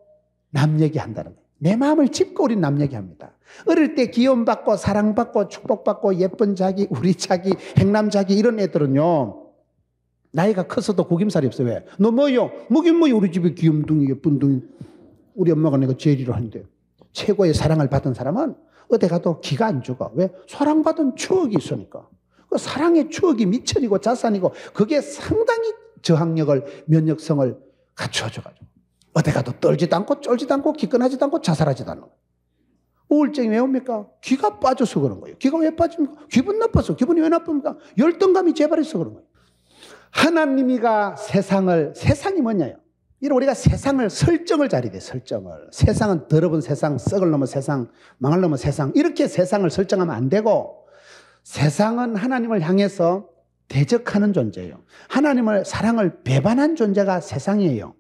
[SPEAKER 1] 남 얘기한다는 거예요. 내 마음을 짚고 우린 남 얘기합니다. 어릴 때 귀여움받고 사랑받고 축복받고 예쁜 자기, 우리 자기, 행남 자기 이런 애들은요. 나이가 커서도 구김살이 없어. 왜? 너 뭐요? 뭐긴 뭐요? 우리 집에 귀염둥이 예쁜둥이. 우리 엄마가 내가 제일이라 하는데. 최고의 사랑을 받은 사람은 어디 가도 기가 안 죽어. 왜? 사랑받은 추억이 있으니까. 그 사랑의 추억이 미천이고 자산이고 그게 상당히 저항력을 면역성을 갖추어줘가지고 어디 가도 떨지도 않고 쫄지도 않고 기권하지도 않고 자살하지도 않는 거예요. 우울증이 왜 옵니까? 기가 빠져서 그런 거예요. 기가 왜 빠집니까? 기분 나빠서. 기분이 왜 나쁩니까? 열등감이 재발해서 그런 거예요. 하나님이가 세상이 뭐냐요? 이런 우리가 세상을 설정을 잘해야 돼. 설정을. 세상은 더러운 세상, 썩을 놈의 세상, 망할 놈의 세상 이렇게 세상을 설정하면 안 되고 세상은 하나님을 향해서 대적하는 존재예요. 하나님을 사랑을 배반한 존재가 세상이에요.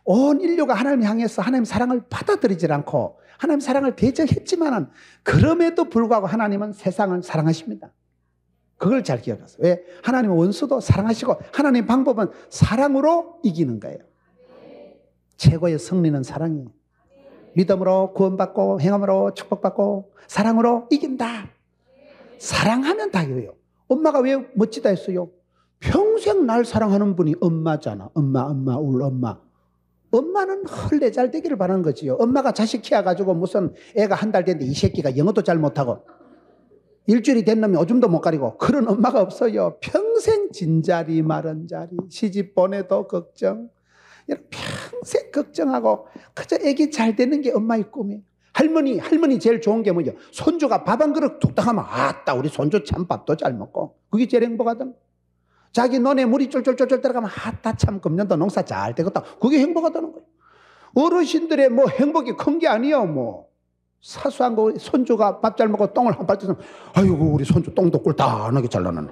[SPEAKER 1] 온 인류가 하나님을 향해서 하나님 사랑을 받아들이지 않고 하나님 사랑을 대적했지만은 그럼에도 불구하고 하나님은 세상을 사랑하십니다. 그걸 잘 기억하세요. 왜? 하나님의 원수도 사랑하시고 하나님의 방법은 사랑으로 이기는 거예요. 최고의 승리는 사랑이에요. 믿음으로 구원받고 행함으로 축복받고 사랑으로 이긴다. 사랑하면 다 이래요. 엄마가 왜 멋지다 했어요? 평생 날 사랑하는 분이 엄마잖아. 엄마, 우리 엄마. 엄마는 헐레 잘 되기를 바라는 거지요. 엄마가 자식 키워가지고 무슨 애가 한 달 됐는데 이 새끼가 영어도 잘 못하고 일주일이 된 놈이 오줌도 못 가리고 그런 엄마가 없어요. 평생 진자리 마른자리 시집 보내도 걱정. 평생 걱정하고 그저 애기 잘 되는 게 엄마의 꿈이에요. 할머니 제일 좋은 게 뭐죠? 손주가 밥 한 그릇 뚝딱 하면 아따 우리 손주 참 밥도 잘 먹고 그게 제일 행복하던. 자기 논에 물이 쫄쫄쫄쫄 들어가면 아따 참 금년도 농사 잘 되겠다. 그게 행복하다는 거예요. 어르신들의 뭐 행복이 큰 게 아니에요. 뭐 사소한 거 손주가 밥 잘 먹고 똥을 한 발 뜯으면 아이고 우리 손주 똥도 꿀단하게 잘 나는.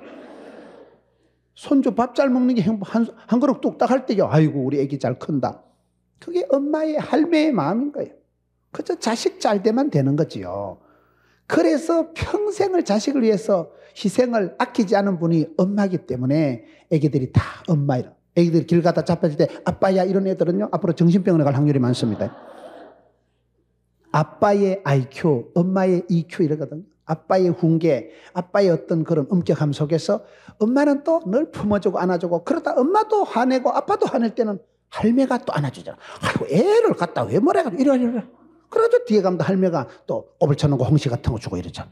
[SPEAKER 1] 손주 밥 잘 먹는 게 행복. 한 그릇 뚝딱 할 때요. 아이고 우리 애기 잘 큰다. 그게 엄마의 할매의 마음인 거예요. 그저 자식 잘 되면 되는 거지요. 그래서 평생을 자식을 위해서 희생을 아끼지 않은 분이 엄마이기 때문에 애기들이 다 엄마이라. 애기들이 길 가다 잡혀질 때 아빠야 이런 애들은요 앞으로 정신병원에 갈 확률이 많습니다. 아빠의 IQ, 엄마의 EQ 이러거든요. 아빠의 훈계, 아빠의 어떤 그런 엄격함 속에서 엄마는 또 늘 품어주고 안아주고 그러다 엄마도 화내고 아빠도 화낼 때는 할매가 또 안아주잖아. 아이고 애를 갖다 왜 뭐래가지고 이래. 그래도 뒤에 가면 할매가 또 꼽을 쳐놓고 홍시 같은 거 주고 이러잖아.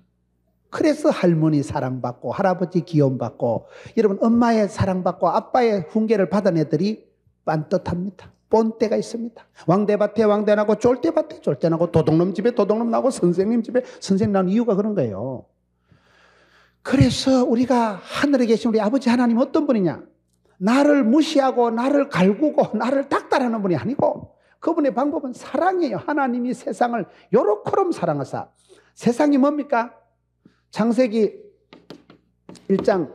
[SPEAKER 1] 그래서 할머니 사랑받고 할아버지 귀여움받고 여러분 엄마의 사랑받고 아빠의 훈계를 받은 애들이 빤듯합니다. 본때가 있습니다. 왕대밭에 왕대 나고 쫄대밭에 쫄대 나고 도둑놈 집에 도둑놈 나고 선생님 집에 선생님 나는 이유가 그런 거예요. 그래서 우리가 하늘에 계신 우리 아버지 하나님 어떤 분이냐? 나를 무시하고 나를 갈구고 나를 닥달하는 분이 아니고 그분의 방법은 사랑이에요. 하나님이 세상을 요렇게럼 사랑하사. 세상이 뭡니까? 창세기 1장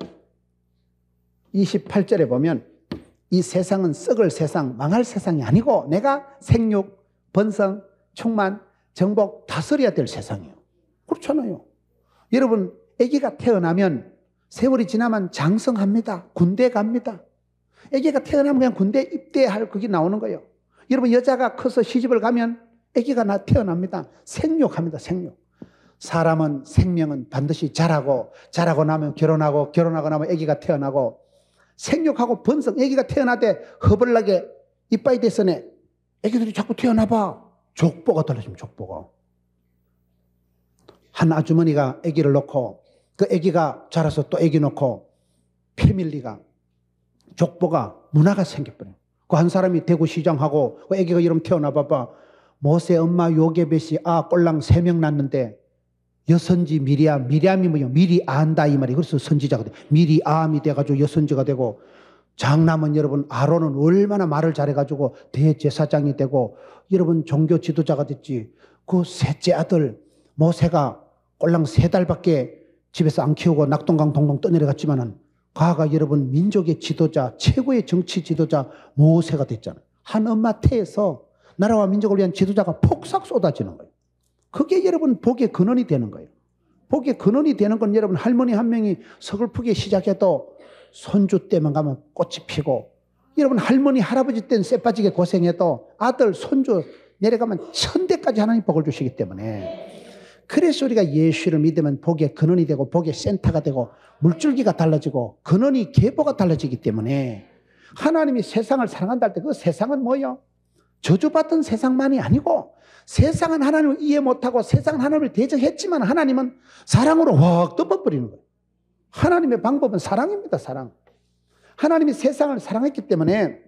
[SPEAKER 1] 28절에 보면 이 세상은 썩을 세상, 망할 세상이 아니고 내가 생육, 번성, 충만, 정복 다스려야 될 세상이에요. 그렇잖아요. 여러분 아기가 태어나면 세월이 지나면 장성합니다. 군대 갑니다. 아기가 태어나면 그냥 군대 입대할 그게 나오는 거예요. 여러분 여자가 커서 시집을 가면 아기가 태어납니다. 생육합니다. 생육. 사람은 생명은 반드시 자라고 나면 결혼하고 나면 아기가 태어나고 생육하고 번성. 아기가 태어나대 허벌나게 이빠이 됐으네. 아기들이 자꾸 태어나봐. 족보가 떨어지면 족보가. 한 아주머니가 아기를 놓고 그 아기가 자라서 또 아기 놓고 패밀리가 족보가 문화가 생겨버려요. 그 한 사람이 대구 시장하고 그 아기가 이름 태어나 봐봐. 모세 엄마 요게벳이 꼴랑 3명 낳는데 여선지 미리암이 뭐냐 미리 안다 이 말이. 그래서 선지자가 돼. 미리암이 돼가지고 여선지가 되고 장남은 여러분 아론은 얼마나 말을 잘해가지고 대제사장이 되고 여러분 종교 지도자가 됐지. 그 셋째 아들 모세가 꼴랑 3달밖에 집에서 안 키우고 낙동강 동동 떠내려갔지만은 가가 여러분 민족의 지도자 최고의 정치 지도자 모세가 됐잖아요. 한 엄마 태에서 나라와 민족을 위한 지도자가 폭삭 쏟아지는 거예요. 그게 여러분 복의 근원이 되는 거예요. 복의 근원이 되는 건 여러분 할머니 한 명이 서글프게 시작해도 손주 때만 가면 꽃이 피고, 여러분 할머니 할아버지 때는 쇠 빠지게 고생해도 아들 손주 내려가면 1000대까지 하나님 복을 주시기 때문에, 그래서 우리가 예수를 믿으면 복의 근원이 되고 복의 센터가 되고 물줄기가 달라지고 근원이 계보가 달라지기 때문에, 하나님이 세상을 사랑한다 할 때 그 세상은 뭐예요? 저주받던 세상만이 아니고, 세상은 하나님을 이해 못하고 세상은 하나님을 대적했지만 하나님은 사랑으로 확 덮어버리는 거예요. 하나님의 방법은 사랑입니다. 사랑. 하나님이 세상을 사랑했기 때문에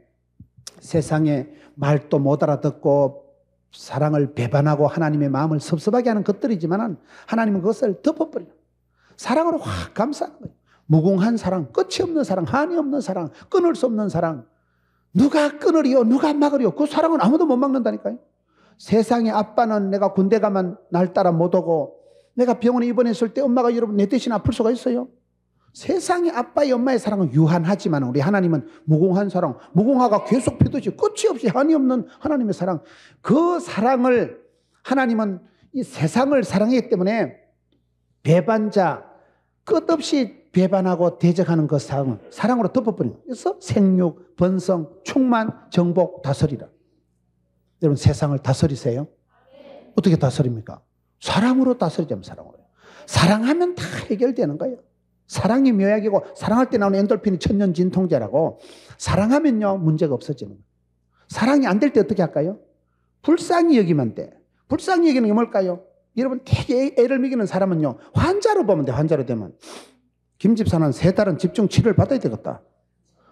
[SPEAKER 1] 세상에 말도 못 알아듣고 사랑을 배반하고 하나님의 마음을 섭섭하게 하는 것들이지만 하나님은 그것을 덮어버려요. 사랑으로 확 감싸는 거예요. 무궁한 사랑, 끝이 없는 사랑, 한이 없는 사랑, 끊을 수 없는 사랑. 누가 끊으리요? 누가 막으리요? 그 사랑은 아무도 못 막는다니까요. 세상의 아빠는 내가 군대 가면 날 따라 못 오고, 내가 병원에 입원했을 때 엄마가 여러분 내 대신 아플 수가 있어요? 세상의 아빠의 엄마의 사랑은 유한하지만 우리 하나님은 무궁한 사랑, 무궁화가 계속 피듯이 끝이 없이 한이 없는 하나님의 사랑, 그 사랑을 하나님은 이 세상을 사랑하기 때문에 배반자, 끝없이 배반하고 대적하는 그 사랑은 사랑으로 덮어버리는 거예요. 그래서 생육, 번성, 충만, 정복, 다스리라. 여러분 세상을 다스리세요? 어떻게 다스립니까? 사랑으로 다스리자면 사랑으로. 사랑하면 다 해결되는 거예요. 사랑이 묘약이고, 사랑할 때 나오는 엔돌핀이 천년진통제라고. 사랑하면요 문제가 없어지는 거예요. 사랑이 안 될 때 어떻게 할까요? 불쌍히 여기면 돼. 불쌍히 여기는 게 뭘까요? 여러분 되게 애를 먹이는 사람은요 환자로 보면 돼. 환자로 되면 김 집사는 3달은 집중 치료를 받아야 되겠다.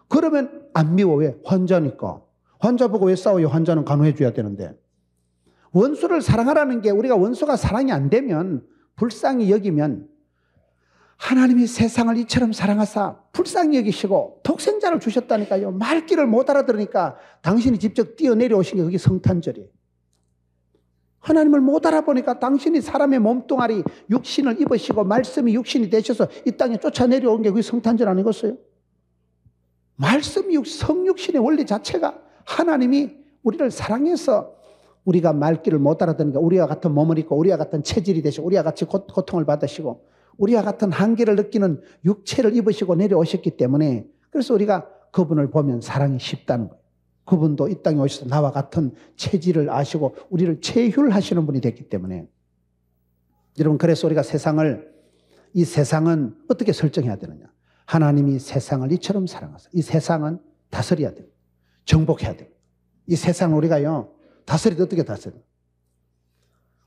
[SPEAKER 1] 그러면 안 미워. 왜? 환자니까. 환자 보고 왜 싸워요? 환자는 간호해 줘야 되는데. 원수를 사랑하라는 게, 우리가 원수가 사랑이 안 되면, 불쌍히 여기면, 하나님이 세상을 이처럼 사랑하사 불쌍히 여기시고 독생자를 주셨다니까요. 말귀를 못 알아들으니까 당신이 직접 뛰어내려오신 게 그게 성탄절이에요. 하나님을 못 알아보니까 당신이 사람의 몸뚱아리 육신을 입으시고 말씀이 육신이 되셔서 이 땅에 쫓아내려온 게 그게 성탄절 아니겠어요? 말씀이 성육신의 원리 자체가 하나님이 우리를 사랑해서, 우리가 말귀를 못 알아듣으니까 우리와 같은 몸을 입고 우리와 같은 체질이 되시고 우리와 같이 고통을 받으시고 우리와 같은 한계를 느끼는 육체를 입으시고 내려오셨기 때문에, 그래서 우리가 그분을 보면 사랑이 쉽다는 거예요. 그분도 이 땅에 오셔서 나와 같은 체질을 아시고 우리를 체휼하시는 분이 됐기 때문에, 여러분 그래서 우리가 이 세상은 어떻게 설정해야 되느냐? 하나님이 세상을 이처럼 사랑하사 이 세상은 다스려야 돼요. 정복해야 돼요. 이 세상을 우리가요 다스릴 때 어떻게 다스려요?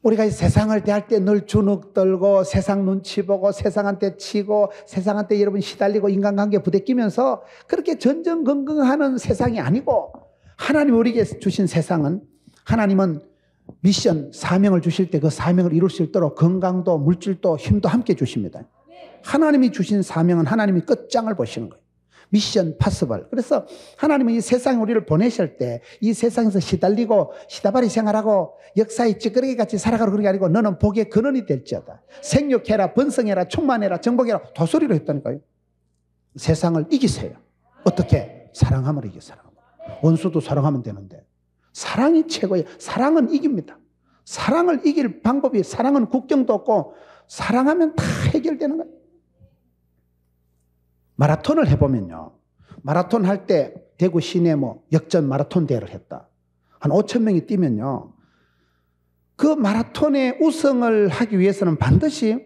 [SPEAKER 1] 우리가 이 세상을 대할 때 늘 주눅 들고 세상 눈치 보고 세상한테 치고 세상한테 여러분 시달리고 인간관계 부대끼면서 그렇게 전전긍긍하는 세상이 아니고, 하나님이 우리에게 주신 세상은, 하나님은 미션, 사명을 주실 때 그 사명을 이룰 수 있도록 건강도 물질도 힘도 함께 주십니다. 하나님이 주신 사명은 하나님이 끝장을 보시는 거예요. 미션 파서블. 그래서 하나님은 이 세상에 우리를 보내실 때 이 세상에서 시달리고 시다바리 생활하고 역사의 찌끄러기 같이 살아가는 그런 게 아니고, 너는 복의 근원이 될지어다. 생육해라, 번성해라, 충만해라, 정복해라, 도소리로 했다니까요. 세상을 이기세요. 어떻게? 사랑함으로 이겨. 사랑함으로. 원수도 사랑하면 되는데 사랑이 최고예요. 사랑은 이깁니다. 사랑을 이길 방법이, 사랑은 국경도 없고 사랑하면 다 해결되는 거예요. 마라톤을 해보면요, 마라톤 할 때 대구 시내 역전 마라톤 대회를 했다. 한 5,000명이 뛰면요, 그 마라톤의 우승을 하기 위해서는 반드시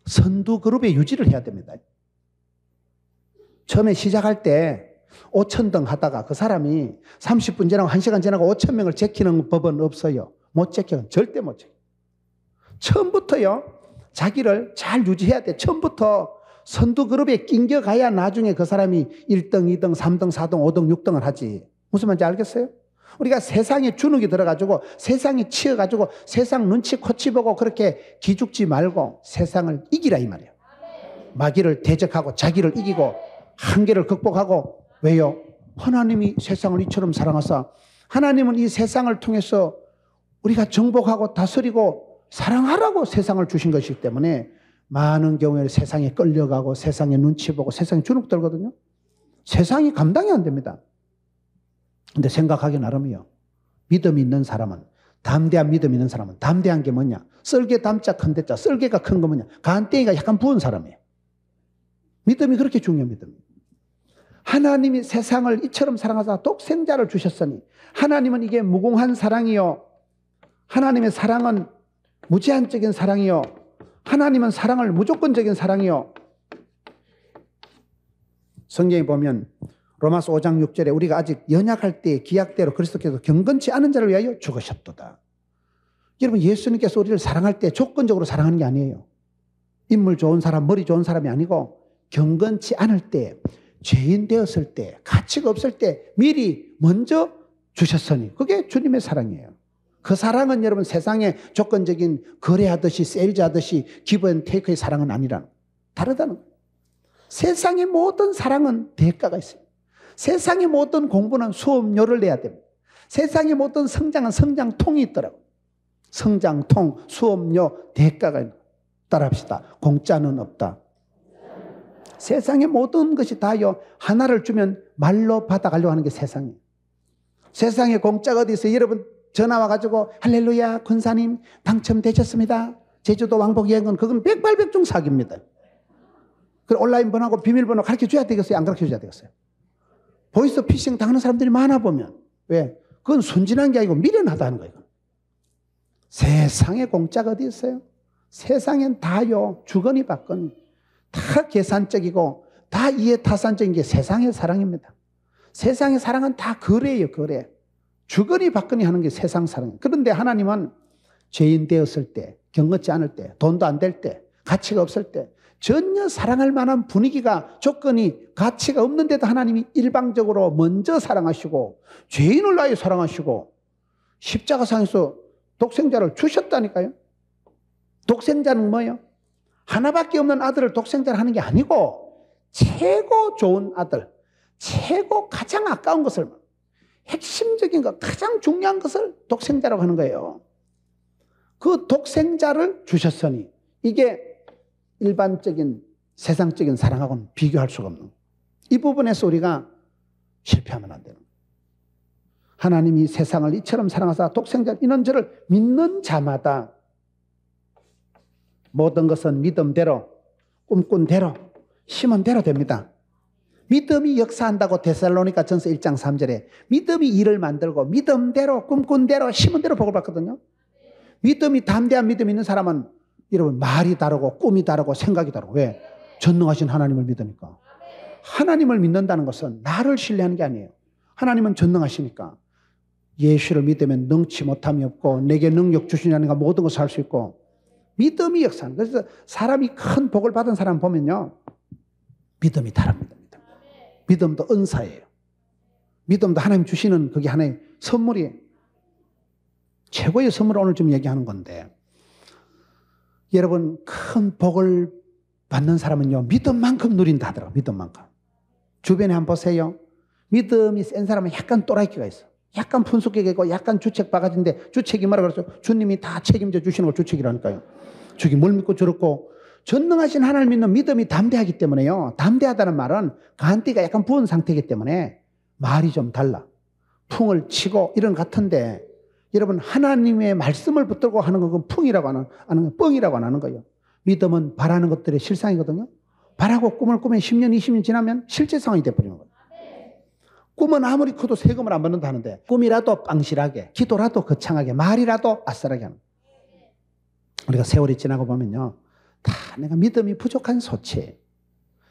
[SPEAKER 1] 선두 그룹의 유지를 해야 됩니다. 처음에 시작할 때 5,000등 하다가 그 사람이 30분 지나고 1시간 지나고 5,000명을 제키는 법은 없어요. 못 제켜요. 절대 못 제켜요. 처음부터요 자기를 잘 유지해야 돼. 처음부터 선두 그룹에 낑겨가야 나중에 그 사람이 1등, 2등, 3등, 4등, 5등, 6등을 하지. 무슨 말인지 알겠어요? 우리가 세상에 주눅이 들어가지고 세상에 치여가지고 세상 눈치 코치 보고 그렇게 기죽지 말고 세상을 이기라 이 말이에요. 마귀를 대적하고 자기를 이기고 한계를 극복하고. 왜요? 하나님이 세상을 이처럼 사랑하사, 하나님은 이 세상을 통해서 우리가 정복하고 다스리고 사랑하라고 세상을 주신 것이기 때문에 많은 경우에 세상에 끌려가고 세상에 눈치 보고 세상에 주눅 들거든요. 세상이 감당이 안 됩니다. 근데 생각하기 나름이요. 믿음이 있는 사람은, 담대한 믿음이 있는 사람은, 담대한 게 뭐냐? 썰개 담자 큰 대자, 썰개가 큰 거 뭐냐? 간땡이가 약간 부은 사람이에요. 믿음이 그렇게 중요한 믿음이에요. 하나님이 세상을 이처럼 사랑하사 독생자를 주셨으니, 하나님은 이게 무궁한 사랑이요. 하나님의 사랑은 무제한적인 사랑이요. 하나님은 사랑을 무조건적인 사랑이요. 성경에 보면 로마서 5장 6절에 우리가 아직 연약할 때 기약대로 그리스도께서 경건치 않은 자를 위하여 죽으셨도다. 여러분, 예수님께서 우리를 사랑할 때 조건적으로 사랑하는 게 아니에요. 인물 좋은 사람, 머리 좋은 사람이 아니고 경건치 않을 때, 죄인 되었을 때, 가치가 없을 때 미리 먼저 주셨으니 그게 주님의 사랑이에요. 그 사랑은 여러분 세상에 조건적인 거래하듯이 세일즈하듯이 기브 앤 테이크의 사랑은 아니라 다르다는 거예요. 세상의 모든 사랑은 대가가 있어요. 세상의 모든 공부는 수업료를 내야 됩니다. 세상의 모든 성장은 성장통이 있더라고요. 성장통, 수업료, 대가가 있는 거예요. 따라합시다. 공짜는 없다. 세상의 모든 것이 다요, 하나를 주면 말로 받아가려고 하는 게 세상이에요. 세상에 공짜가 어디 있어요? 여러분 전화 와가지고 할렐루야 권사님 당첨되셨습니다. 제주도 왕복 여행은 그건 백발백중 사기입니다. 그 온라인 번호하고 비밀번호 가르쳐줘야 되겠어요? 안 가르쳐줘야 되겠어요? 보이스 피싱 당하는 사람들이 많아 보면. 왜? 그건 순진한 게 아니고 미련하다는 거예요. 세상에 공짜가 어디 있어요? 세상엔 다요, 주거니 받거니 다 계산적이고 다 이해타산적인 게 세상의 사랑입니다. 세상의 사랑은 다 거래예요, 거래. 주거니 받거니 하는 게 세상 사랑이에요. 그런데 하나님은 죄인 되었을 때, 경건치 않을 때, 돈도 안 될 때, 가치가 없을 때 전혀 사랑할 만한 분위기가, 조건이, 가치가 없는데도 하나님이 일방적으로 먼저 사랑하시고 죄인을 아예 사랑하시고 십자가상에서 독생자를 주셨다니까요. 독생자는 뭐예요? 하나밖에 없는 아들을 독생자를 하는 게 아니고 최고 좋은 아들, 최고 가장 아까운 것을, 핵심적인 것, 가장 중요한 것을 독생자라고 하는 거예요. 그 독생자를 주셨으니 이게 일반적인 세상적인 사랑하고는 비교할 수가 없는 거예요. 이 부분에서 우리가 실패하면 안 되는 거예요. 하나님이 세상을 이처럼 사랑하사 독생자 이는 저를 믿는 자마다 모든 것은 믿음대로, 꿈꾼 대로, 심은 대로 됩니다. 믿음이 역사한다고 데살로니가 전서 1장 3절에 믿음이 일을 만들고 믿음대로, 꿈꾼 대로, 심은 대로 복을 받거든요. 믿음이, 담대한 믿음이 있는 사람은 여러분 말이 다르고 꿈이 다르고 생각이 다르고. 왜? 전능하신 하나님을 믿으니까. 하나님을 믿는다는 것은 나를 신뢰하는 게 아니에요. 하나님은 전능하시니까. 예수를 믿으면 능치 못함이 없고 내게 능력 주시냐는 가 모든 것을 할 수 있고 믿음이 역사하는. 그래서 사람이 큰 복을 받은 사람 보면요, 믿음이 다릅니다. 믿음도 은사예요. 믿음도 하나님 주시는 그게 하나의 선물이에요. 최고의 선물을 오늘 좀 얘기하는 건데, 여러분 큰 복을 받는 사람은요 믿음만큼 누린다 하더라고요. 믿음만큼. 주변에 한번 보세요. 믿음이 센 사람은 약간 또라이끼가 있어. 약간 푼숙하고 약간 주책 바가지인데, 주책이 뭐라 그랬어요? 주님이 다 책임져 주시는 걸 주책이라니까요. 저기 뭘 믿고 저렇고. 전능하신 하나님을 믿는 믿음이 담대하기 때문에요. 담대하다는 말은 간띠가 약간 부은 상태이기 때문에 말이 좀 달라. 풍을 치고 이런 같은데, 여러분 하나님의 말씀을 붙들고 하는 건 풍이라고 하는 뻥이라고 안 하는 거예요. 믿음은 바라는 것들의 실상이거든요. 바라고 꿈을 꾸면 10년 20년 지나면 실제 상황이 돼버리는 거예요. 꿈은 아무리 커도 세금을 안 받는다 하는데 꿈이라도 빵실하게, 기도라도 거창하게, 말이라도 아싸라게 하는 거예요. 우리가 세월이 지나고 보면요, 다 내가 믿음이 부족한 소체,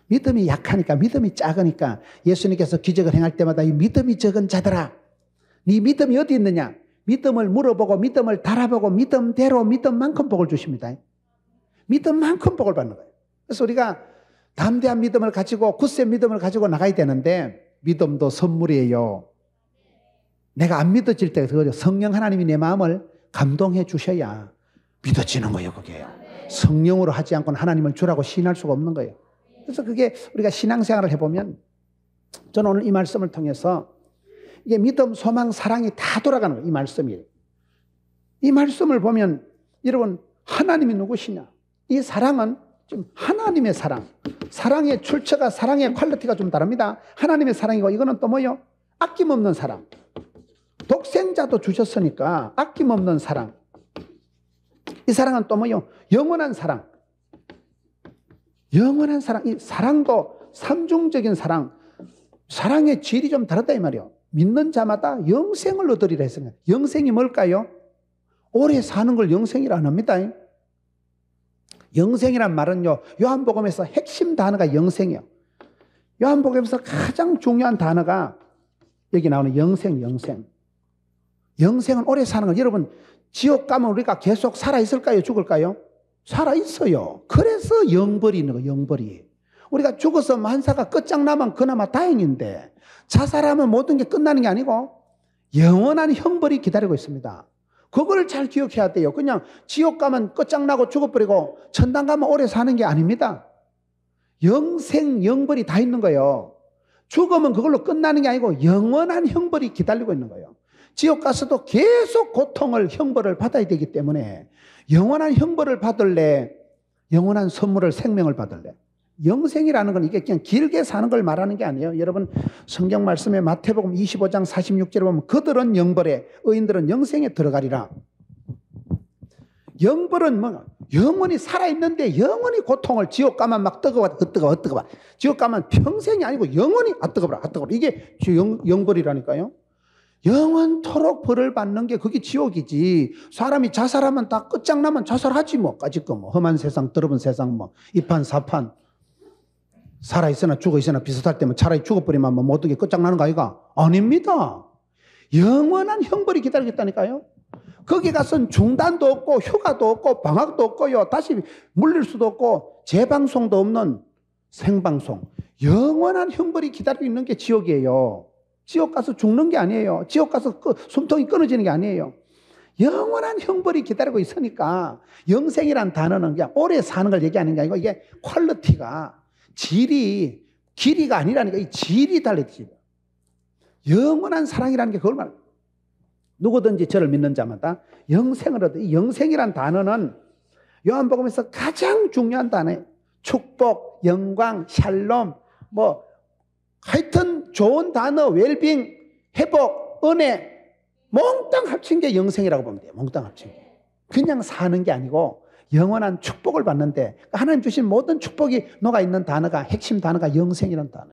[SPEAKER 1] 믿음이 약하니까, 믿음이 작으니까 예수님께서 기적을 행할 때마다 이 믿음이 적은 자들아, 네 믿음이 어디 있느냐? 믿음을 물어보고 믿음을 달아보고 믿음대로 믿음만큼 복을 주십니다. 믿음만큼 복을 받는 거예요. 그래서 우리가 담대한 믿음을 가지고, 굳센 믿음을 가지고 나가야 되는데, 믿음도 선물이에요. 내가 안 믿어질 때 성령 하나님이 내 마음을 감동해 주셔야 믿어지는 거예요. 그게 성령으로 하지 않고는 하나님을 주라고 시인할 수가 없는 거예요. 그래서 그게 우리가 신앙생활을 해보면, 저는 오늘 이 말씀을 통해서 이게 믿음, 소망, 사랑이 다 돌아가는 거예요. 이 말씀이. 이 말씀을 보면 여러분 하나님이 누구시냐? 이 사랑은 지금 하나님의 사랑. 사랑의 출처가, 사랑의 퀄리티가 좀 다릅니다. 하나님의 사랑이고, 이거는 또 뭐예요? 아낌없는 사랑. 독생자도 주셨으니까 아낌없는 사랑. 이 사랑은 또 뭐요? 영원한 사랑. 영원한 사랑. 이 사랑도 삼중적인 사랑. 사랑의 질이 좀 다르다 이 말이요. 믿는 자마다 영생을 얻으리라 했습니다. 영생이 뭘까요? 오래 사는 걸 영생이라 안 합니다. 영생이란 말은요, 요한복음에서 핵심 단어가 영생이에요. 요한복음에서 가장 중요한 단어가 여기 나오는 영생. 영생은 오래 사는 거. 여러분, 지옥 가면 우리가 계속 살아있을까요? 죽을까요? 살아있어요. 그래서 영벌이 있는 거예요. 영벌이. 우리가 죽어서 만사가 끝장나면 그나마 다행인데 자살하면 모든 게 끝나는 게 아니고 영원한 형벌이 기다리고 있습니다. 그걸 잘 기억해야 돼요. 그냥 지옥 가면 끝장나고 죽어버리고 천당 가면 오래 사는 게 아닙니다. 영생, 영벌이 다 있는 거예요. 죽으면 그걸로 끝나는 게 아니고 영원한 형벌이 기다리고 있는 거예요. 지옥 가서도 계속 고통을, 형벌을 받아야 되기 때문에 영원한 형벌을 받을래? 영원한 선물을, 생명을 받을래? 영생이라는 건 이게 그냥 길게 사는 걸 말하는 게 아니에요. 여러분 성경 말씀에 마태복음 25장 46절에 보면 그들은 영벌에 의인들은 영생에 들어가리라. 영벌은 뭐 영원히 살아있는데 영원히 고통을 지옥 가면 막 뜨거워. 지옥 가면 평생이 아니고 영원히 뜨거워라. 이게 영벌이라니까요. 영원토록 벌을 받는 게 그게 지옥이지. 사람이 자살하면 다 끝장나면 자살하지 뭐. 까짓거 뭐 험한 세상, 더러운 세상 뭐 이판 사판. 살아있으나 죽어있으나 비슷할 때면 차라리 죽어버리면 뭐 모든 게 끝장나는 거 아이가? 아닙니다. 영원한 형벌이 기다리겠다니까요. 거기 가서는 중단도 없고 휴가도 없고 방학도 없고요. 다시 물릴 수도 없고 재방송도 없는 생방송. 영원한 형벌이 기다리고 있는 게 지옥이에요. 지옥 가서 죽는 게 아니에요. 지옥 가서 숨통이 끊어지는 게 아니에요. 영원한 형벌이 기다리고 있으니까 영생이란 단어는 그냥 오래 사는 걸 얘기하는 게 아니고 이게 퀄리티가 질이 길이가 아니라니까 이 질이 달라지죠. 영원한 사랑이라는 게 그걸 말해요. 누구든지 저를 믿는 자마다 영생을 얻어. 이 영생이란 단어는 요한복음에서 가장 중요한 단어예요. 축복, 영광, 샬롬, 뭐 하여튼 좋은 단어, 웰빙, 회복, 은혜 몽땅 합친 게 영생이라고 보면 돼요. 몽땅 합친 게. 그냥 사는 게 아니고 영원한 축복을 받는데 하나님 주신 모든 축복이 녹아있는 단어가 핵심 단어가 영생이라는 단어.